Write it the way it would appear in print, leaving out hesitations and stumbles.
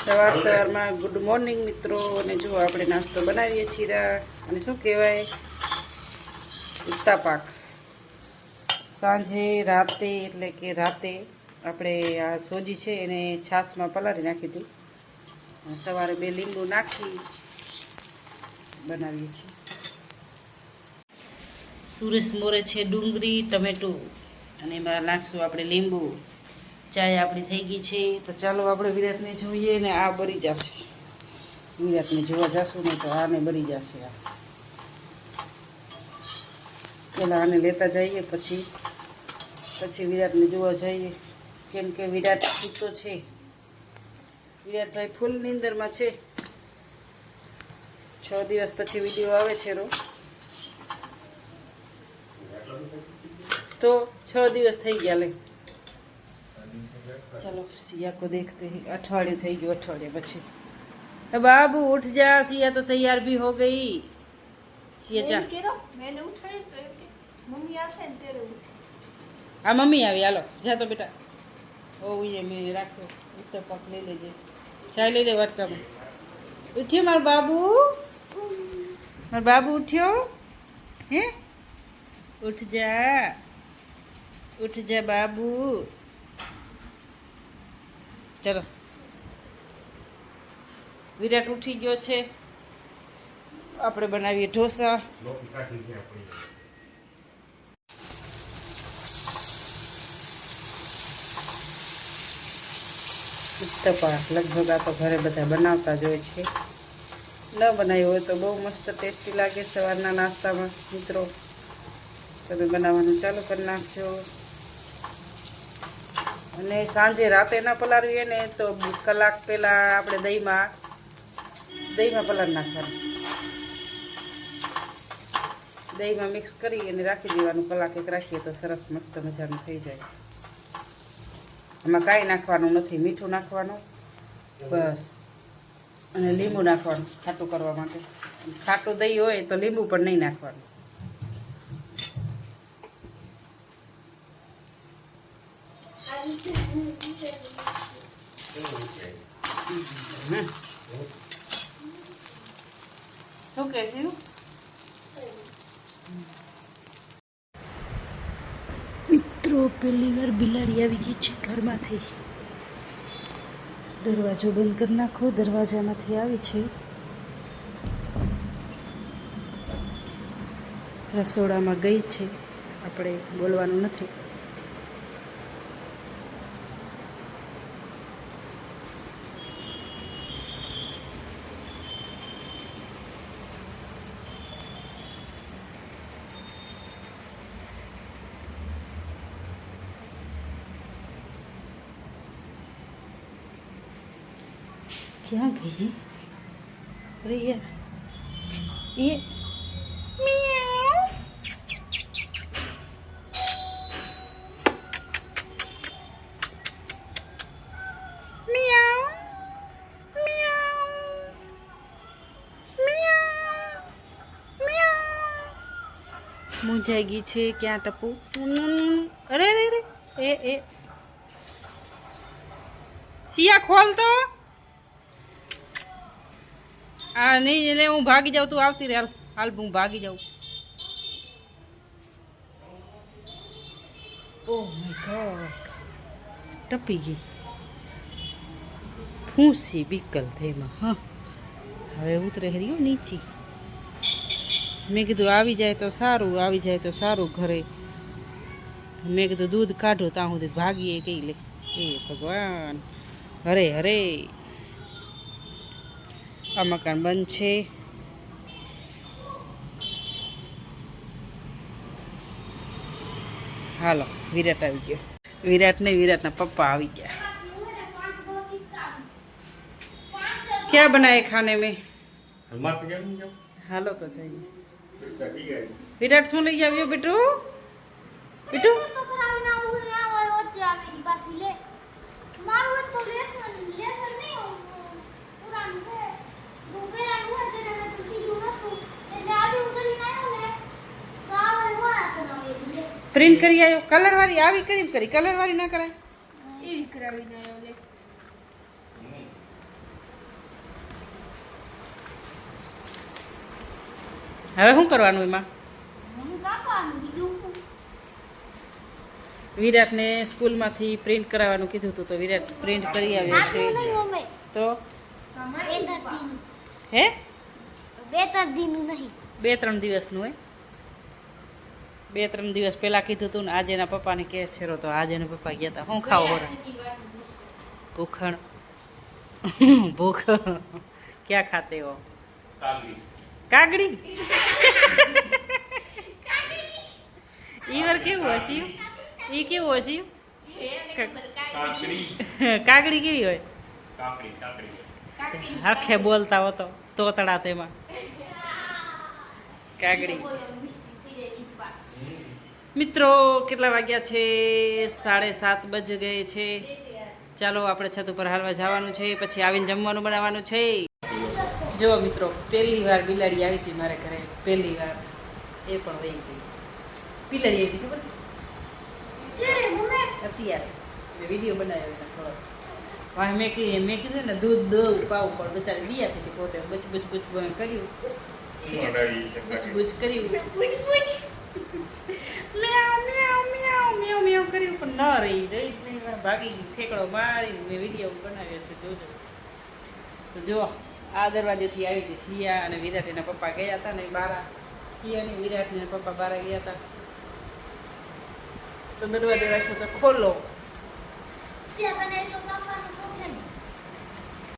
સવારમાં good morning મિત્રો. અને જો આપણે નાસ્તો બનાવીએ છીએ અને શું કહેવાય ઉત્તાપાક. સાંજે રાતે એટલે કે રાતે આપણે આ સોજી છે એને છાશમાં પલાળી નાખી હતી. સવારે 2 લીંબુ નાખી બનાવીએ છીએ. સુરેશ મોરે છે ડુંગળી ટમેટું અને એમાં નાખશું આપણે લીંબુ. ચાય આપણી થઈ ગઈ છે. તો ચાલો આપણે વિરાટને જોઈએ ને આ બળી જશે. વિરાટને જોવા જશું ને તો આને બળી જશે. આ પહેલાં આને લેતા જઈએ પછી વિરાટને જોવા જઈએ. કેમ કે વિરાટ સૂતો છે. વિરાટભાઈ ફૂલ નીંદરમાં છે. 6 દિવસ પછી વિડીયો આવે છે રો. તો 6 દિવસ થઈ ગયા લે. चलो सिया को देखते हैं. अठवाडिયું થઈ ગયું. अठवाडिયા પછી बाबू उठ जा. सिया तो तैयार भी हो गई. सिया जा. मैंने उठाई तो मम्मी આવશે ને તેરે આ મમ્મી આવી. હાલો જા તો બેટા. ઓ ये મેં રાખ્યો ઉત્તપક લઈ લેજે. ચાય લઈ લે વાટકામાં. ઉઠ્યો મારો બાબુ ઉઠ્યો હે. ઉઠ જા બાબુ. ચલો વિરાટ ઉઠી ગયો છે. આપણે બનાવીએ ઢોસા. ઉત્તપા લગભગ આ તો ઘરે બધા બનાવતા જ હોય છે. ન બનાવ્યું હોય તો બહુ મસ્ત ટેસ્ટી લાગે સવારના નાસ્તામાં. મિત્રો તમે બનાવવાનું ચાલુ કરી નાખજો. અને સાંજે રાતે ના પલાળીએ ને તો કલાક પહેલાં આપણે દહીંમાં પલાળી નાખવાનું. દહીંમાં મિક્સ કરી અને રાખી દેવાનું. કલાક એક રાખીએ તો સરસ મસ્ત મજાનું થઈ જાય. આમાં કાંઈ નાખવાનું નથી. મીઠું નાખવાનું બસ અને લીંબુ નાખવાનું ખાટું કરવા માટે. ખાટું દહીં હોય તો લીંબુ પણ નહીં નાખવાનું. શું કહે છે મિત્રો? પહેલી વાર બિલાડી આવી ગઈ છે ઘરમાંથી. દરવાજો બંધ કરી નાખો. દરવાજામાંથી આવી છે. રસોડામાં ગઈ છે. આપણે બોલવાનું નથી. क्या गई? अरे यार ये मियाओ. मियाओ मियाओ मियाओ मियाओ. મૂંઝાઈ છે. ક્યાં ટપુ? અરે અરે અરે એ સિયા ખોલ તો. હા નહીં એટલે હું ભાગી જાઉં. તું આવતી રહે. હાલ હું ભાગી જાઉં. Oh my God. ટપી ગઈ. ફૂંસી બીકલ થઈમાં. હા હવે ઉતરે રહ્યો નીચી. મેં કીધું આવી જાય તો સારું ઘરે. મેં કીધું દૂધ કાઢો ત્યાં સુધી ભાગીએ કઈ લે. એ ભગવાન. હરે આ મકાન બંધ છે. હાલો વિરાટ આવી ગયો. વિરાટના પપ્પા આવી ગયા. क्या बनाए खाने में? હાલો તો જઈએ. વિરાટ શું લઈ આવ્યો બેટુ? પ્રિન્ટ કરી આવ્યો. કલર વાળી આવી કરી. કલર વાળી ના કરાય. એવી કરાવીને આવ્યો લે. હવે શું કરવાનું એમાં? હું કાપવાનું બીજું શું? વિરાટને સ્કૂલમાંથી પ્રિન્ટ કરાવવાનું કીધું હતું તો વિરાટ પ્રિન્ટ કરી આવ્યો છે. આટલું નહીં મમ્મી. તો બે ત્રણ દિન. હે બે ત્રણ દિનનું નહીં. 2-3 દિવસનું હે. 2-3 દિવસ પહેલાં કીધું હતું ને આજે એના પપ્પાને કહે છેરો તો આજે એના પપ્પા ગયા હતા. શું ખાવો હોરા? ભૂખણ ભૂખ ક્યાં ખાતે હો? કાગડી. ઈ વાર કેવું હશે? ઈ કેવું હશે? કાગડી કેવી હોય? હરખે બોલતા હો તો તોતડા તેમાં કાગડી. મિત્રો કેટલા વાગ્યા છે? 7:30 બજ ગયે છે. ચાલો આપણે છત ઉપર હાલવા જવાનું છે, પછી આવીને જમવાનું બનાવવાનું છે. જો મિત્રો પહેલી વાર બિલાડી આવી હતી મારે ઘરે, પહેલી વાર. એ પણ વહી ગઈ. બિલાડી આવી હતી ખબર અત્યારે મેં વિડીયો બનાવ્યો હતા થોડો. વાહ મેં કીધું ને દૂધ દઉં પાવું પણ બચારી બી આપી હતી પોતે બચ બચ બચ કર્યું, બચ બચ કર્યું, મ્યાઉ મ્યાઉ મ્યાઉ મ્યાઉ મ્યાઉ કર્યું પણ ન રહી ભાગી ગઈ. ઠેકડો મારીને મેં વિડીયો બનાવ્યો છે, જોજો. તો જો આ દરવાજેથી આવી હતી શિયા અને વિરાટ એના પપ્પા ગયા હતા ને બારા. શિયા ને વિરાટ ને પપ્પા બારા ગયા હતા તો દરવાજો રાખ્યો તો ખોલો. સિયા તને તો કાપવાનું